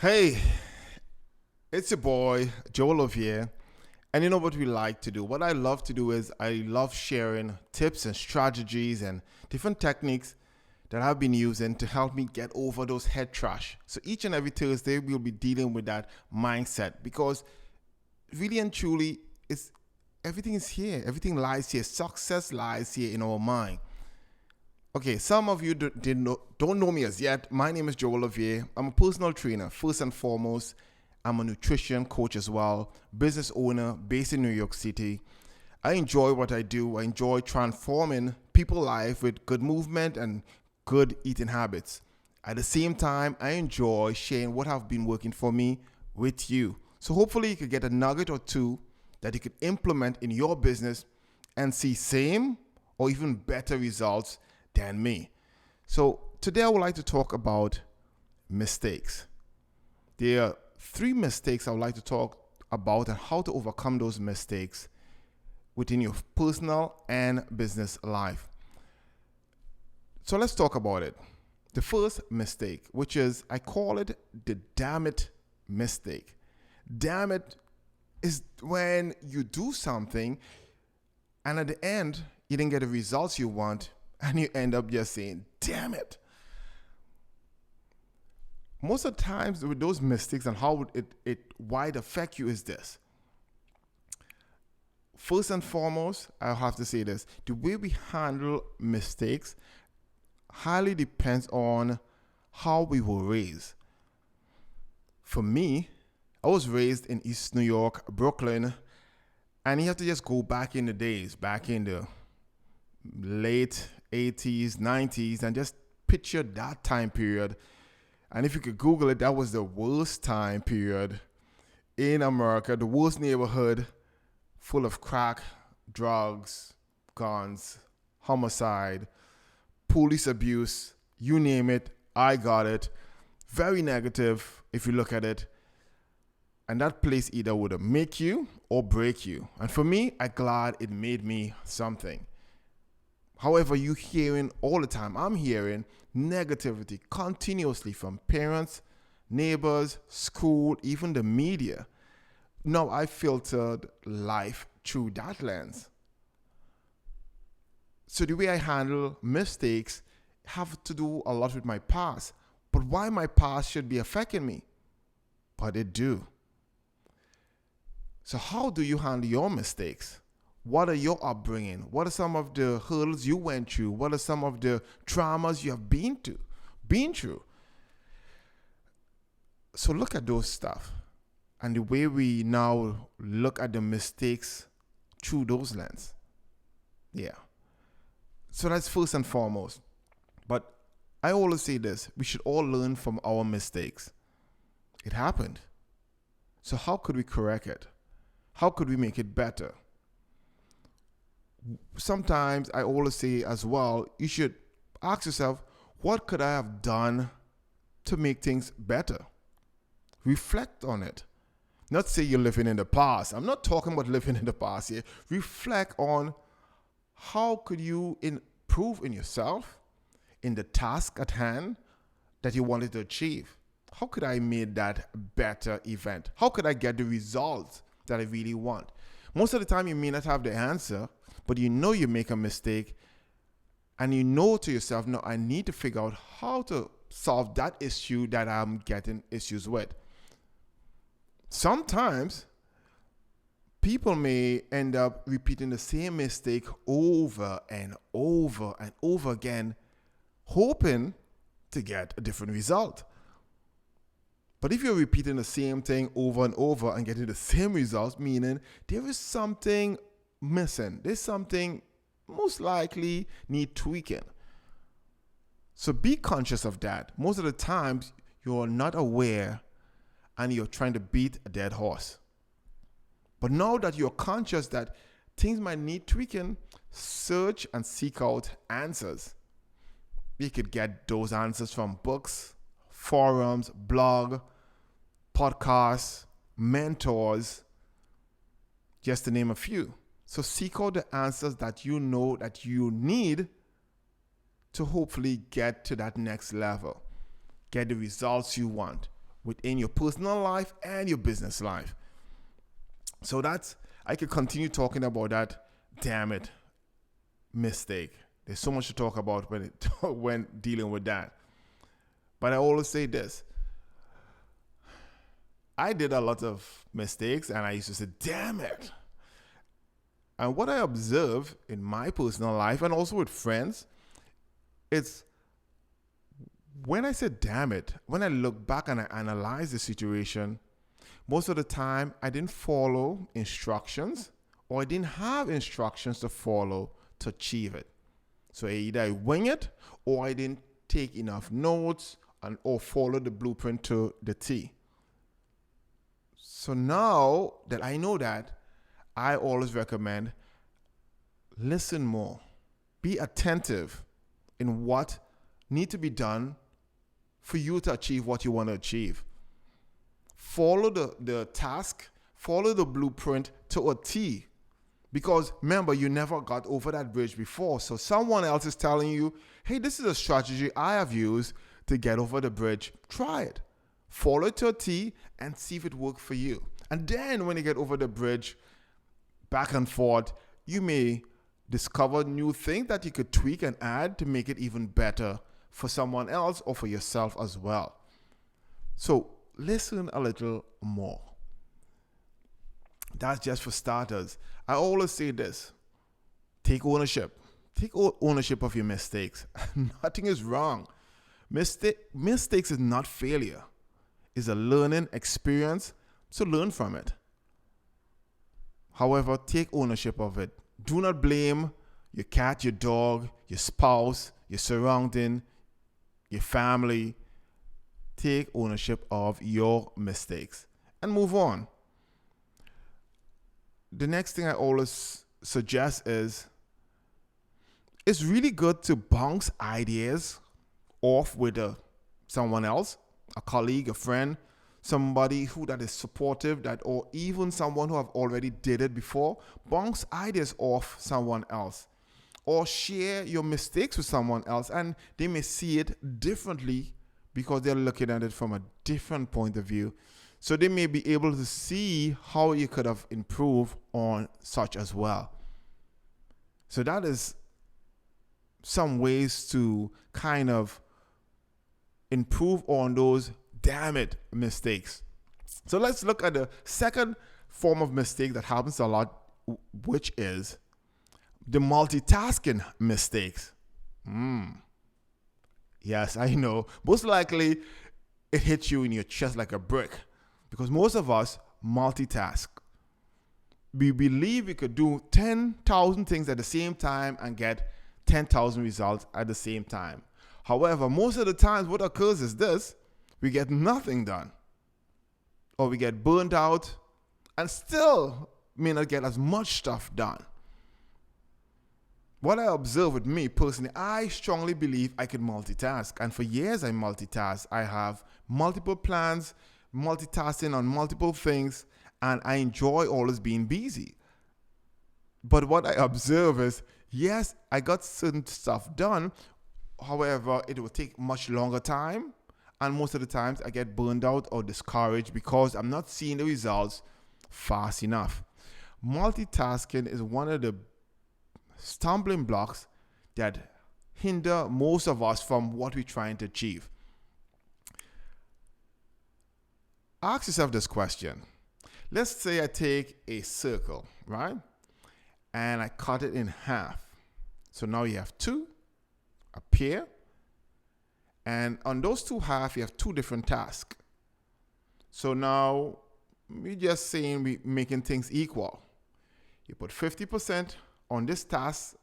Hey, it's your boy, Joel Levia. And you know what we like to do? What I love to do is I love sharing tips and strategies and different techniques that I've been using to help me get over those head trash. So each and every Thursday, we'll be dealing with that mindset because really and truly, everything is here. Everything lies here. Success lies here in our mind. Okay, some of you don't know me as yet. My name is Joel Levia. I'm a personal trainer, first and foremost. I'm a nutrition coach as well, business owner based in New York City. I enjoy what I do. I enjoy transforming people's life with good movement and good eating habits. At the same time, I enjoy sharing what have been working for me with you. So hopefully you could get a nugget or two that you could implement in your business and see same or even better results than me. So today I would like to talk about mistakes. There are three mistakes I would like to talk about and how to overcome those mistakes within your personal and business life. So let's talk about it. The first mistake, which is, I call it the damn it mistake. Damn it is when you do something and at the end, you didn't get the results you want and you end up just saying, damn it. Most of the times with those mistakes and how why it affect you is this. First and foremost, I'll have to say this. The way we handle mistakes highly depends on how we were raised. For me, I was raised in East New York, Brooklyn, and you have to just go back in the days, back in the late 80s, 90s, and just picture that time period. And if you could Google it, that was the worst time period in America, the worst neighborhood, full of crack, drugs, guns, homicide, police abuse, you name it, I got it. Very negative if you look at it. And that place either would make you or break you. And for me, I'm glad it made me something. However, you hearing all the time, I'm hearing negativity continuously from parents, neighbors, school, even the media. Now I filtered life through that lens. So the way I handle mistakes have to do a lot with my past. But why my past should be affecting me? But it do. So how do you handle your mistakes? What are your upbringing? What are some of the hurdles you went through? What are some of the traumas you have been through? So look at those stuff and the way we now look at the mistakes through those lens. Yeah. So that's first and foremost. But I always say this, we should all learn from our mistakes. It happened. So how could we correct it? How could we make it better? Sometimes I always say as well, you should ask yourself, what could I have done to make things better? Reflect on it. Not say you're living in the past. I'm not talking about living in the past here. Reflect on how could you improve in yourself, in the task at hand that you wanted to achieve. How could I make that better event? How could I get the results that I really want? Most of the time you may not have the answer, but you know you make a mistake and you know to yourself, no, I need to figure out how to solve that issue that I'm getting issues with. Sometimes people may end up repeating the same mistake over and over and over again, hoping to get a different result. But if you're repeating the same thing over and over and getting the same results, meaning there is something missing. There's something most likely need tweaking. So be conscious of that. Most of the times you're not aware and you're trying to beat a dead horse. But now that you're conscious that things might need tweaking, search and seek out answers. You could get those answers from books, forums, blog, podcasts, mentors, just to name a few. So seek out the answers that you know that you need to hopefully get to that next level. Get the results you want. within your personal life and your business life. So I could continue talking about that damn it mistake. There's so much to talk about when dealing with that. But I always say this. I did a lot of mistakes and I used to say, damn it. And what I observe in my personal life and also with friends, it's when I say damn it, when I look back and I analyze the situation, most of the time I didn't follow instructions or I didn't have instructions to follow to achieve it. So either I wing it or I didn't take enough notes or follow the blueprint to the T. So now that I know that, I always recommend listen more. Be attentive in what needs to be done for you to achieve what you want to achieve. Follow the task, follow the blueprint to a T. Because remember, you never got over that bridge before. So someone else is telling you, hey, this is a strategy I have used to get over the bridge. Try it. Follow it to a T and see if it works for you. And then when you get over the bridge, back and forth, you may discover new things that you could tweak and add to make it even better for someone else or for yourself as well. So listen a little more. That's just for starters. I always say this. Take ownership. Take ownership of your mistakes. Nothing is wrong. Mistakes is not failure. It's a learning experience, so learn from it. However, take ownership of it. Do not blame your cat, your dog, your spouse, your surrounding, your family. Take ownership of your mistakes and move on. The next thing I always suggest is it's really good to bounce ideas off with someone else, a colleague, a friend, somebody that is supportive, or even someone who have already did it before. Bounce ideas off someone else or share your mistakes with someone else, and they may see it differently because they're looking at it from a different point of view. So they may be able to see how you could have improved on such as well. So that is some ways to kind of improve on those damn it mistakes. So let's look at the second form of mistake that happens a lot, which is the multitasking mistakes. Yes, I know. Most likely it hits you in your chest like a brick because most of us multitask. We believe we could do 10,000 things at the same time and get 10,000 results at the same time. However, most of the times what occurs is this: we get nothing done, or we get burned out and still may not get as much stuff done. What I observe with me personally, I strongly believe I can multitask. And for years I multitask. I have multiple plans, multitasking on multiple things, and I enjoy always being busy. But what I observe is, yes, I got certain stuff done. However, it will take much longer time. And most of the times I get burned out or discouraged because I'm not seeing the results fast enough. Multitasking is one of the stumbling blocks that hinder most of us from what we're trying to achieve. Ask yourself this question. Let's say I take a circle, right? And I cut it in half. So now you have two, a pair. And on those two halves, you have two different tasks. So now we're just saying we're making things equal. You put 50% on this task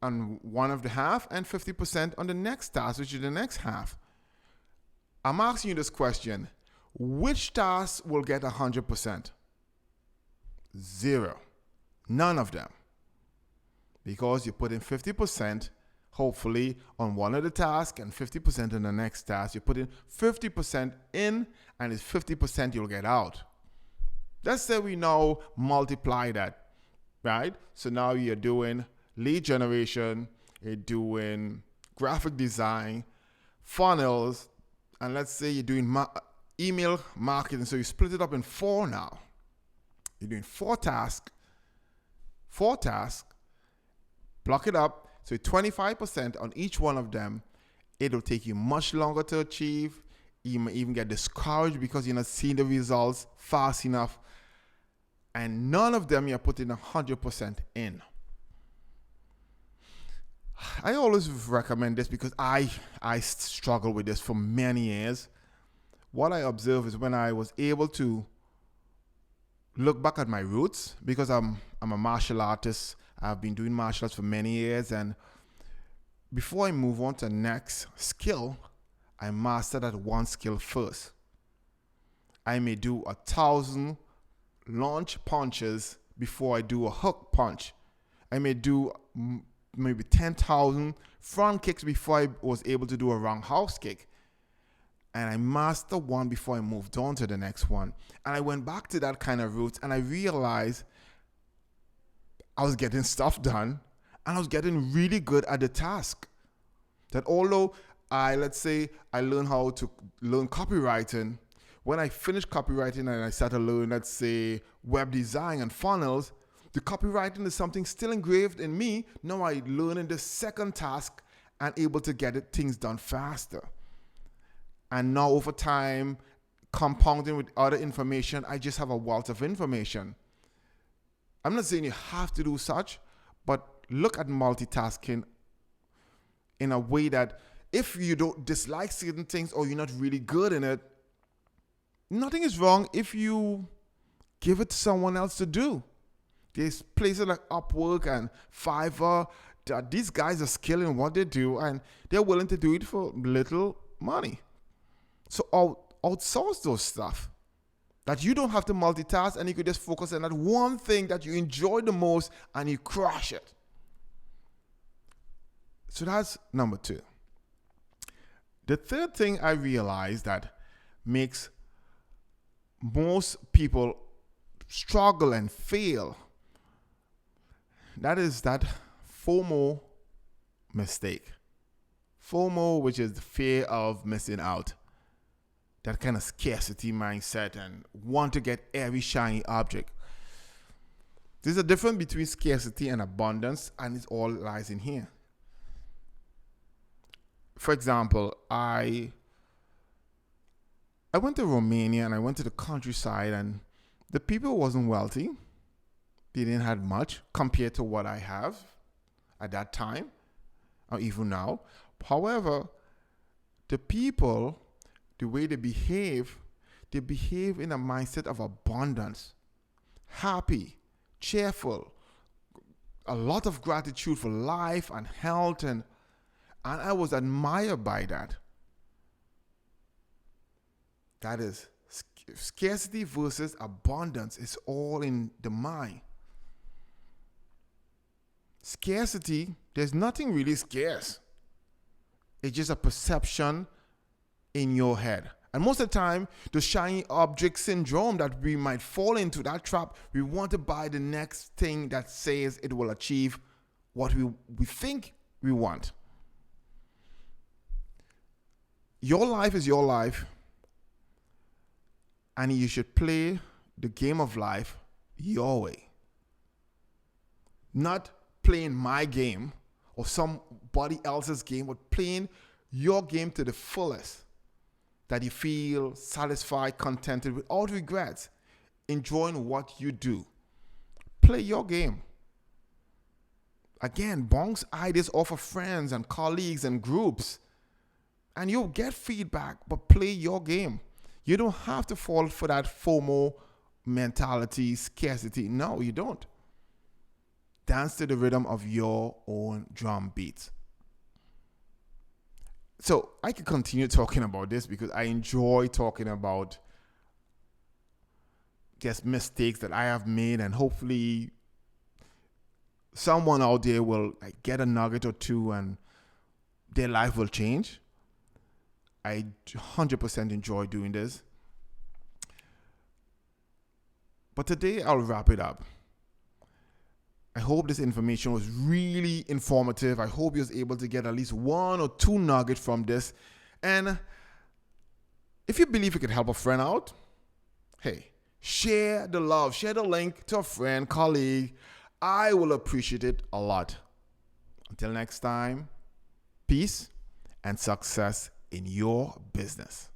on one of the half and 50% on the next task, which is the next half. I'm asking you this question. Which task will get 100%? Zero. None of them. Because you put in 50%, hopefully, on one of the tasks and 50% on the next task. You put in 50% in and it's 50% you'll get out. Let's say we now multiply that, right? So now you're doing lead generation, you're doing graphic design, funnels, and let's say you're doing email marketing. So you split it up in 4 now. You're doing 4 tasks, block it up. So 25% on each one of them. It'll take you much longer to achieve. You may even get discouraged because you're not seeing the results fast enough. And none of them you're putting 100% in. I always recommend this because I struggled with this for many years. What I observed is when I was able to look back at my roots, because I'm a martial artist. I've been doing martial arts for many years, and before I move on to the next skill, I master that one skill first. I may do 1,000 launch punches before I do a hook punch. I may do maybe 10,000 front kicks before I was able to do a roundhouse kick. And I mastered one before I moved on to the next one. And I went back to that kind of route, and I realized I was getting stuff done, and I was getting really good at the task. That although let's say I learned how to learn copywriting, when I finished copywriting and I started learning, let's say, web design and funnels, the copywriting is something still engraved in me. Now I learn in the second task and able to get things done faster. And now over time, compounding with other information, I just have a wealth of information. I'm not saying you have to do such, but look at multitasking in a way that if you don't dislike certain things or you're not really good in it, nothing is wrong if you give it to someone else to do. There's places like Upwork and Fiverr that these guys are skilled in what they do, and they're willing to do it for little money. So outsource those stuff. That you don't have to multitask, and you could just focus on that one thing that you enjoy the most and you crush it. So that's number 2. The third thing I realized that makes most people struggle and fail, that is that FOMO mistake. FOMO, which is the fear of missing out. That kind of scarcity mindset and want to get every shiny object. There's a difference between scarcity and abundance, and it all lies in here. For example, I went to Romania and I went to the countryside, and the people wasn't wealthy. They didn't have much compared to what I have at that time, or even now. However, the people, the way they behave in a mindset of abundance, happy, cheerful, a lot of gratitude for life and health, and I was admired by that. That is scarcity versus abundance. It's all in the mind. Scarcity, there's nothing really scarce. It's just a perception in your head. And most of the time, the shiny object syndrome that we might fall into, that trap, we want to buy the next thing that says it will achieve what we think we want. Your life is your life, and you should play the game of life your way. Not playing my game or somebody else's game, but playing your game to the fullest. That you feel satisfied, contented, without regrets, enjoying what you do. Play your game. Again, bounce ideas off of friends and colleagues and groups, and you'll get feedback, but play your game. You don't have to fall for that FOMO mentality, scarcity. No, you don't. Dance to the rhythm of your own drum beats. So I could continue talking about this because I enjoy talking about just mistakes that I have made, and hopefully someone out there will get a nugget or two and their life will change. I 100% enjoy doing this. But today I'll wrap it up. I hope this information was really informative. I hope you was able to get at least 1 or 2 nuggets from this. And If you believe you could help a friend out, hey, share the love, share the link to a friend, colleague. I will appreciate it a lot. Until next time, peace and success in your business.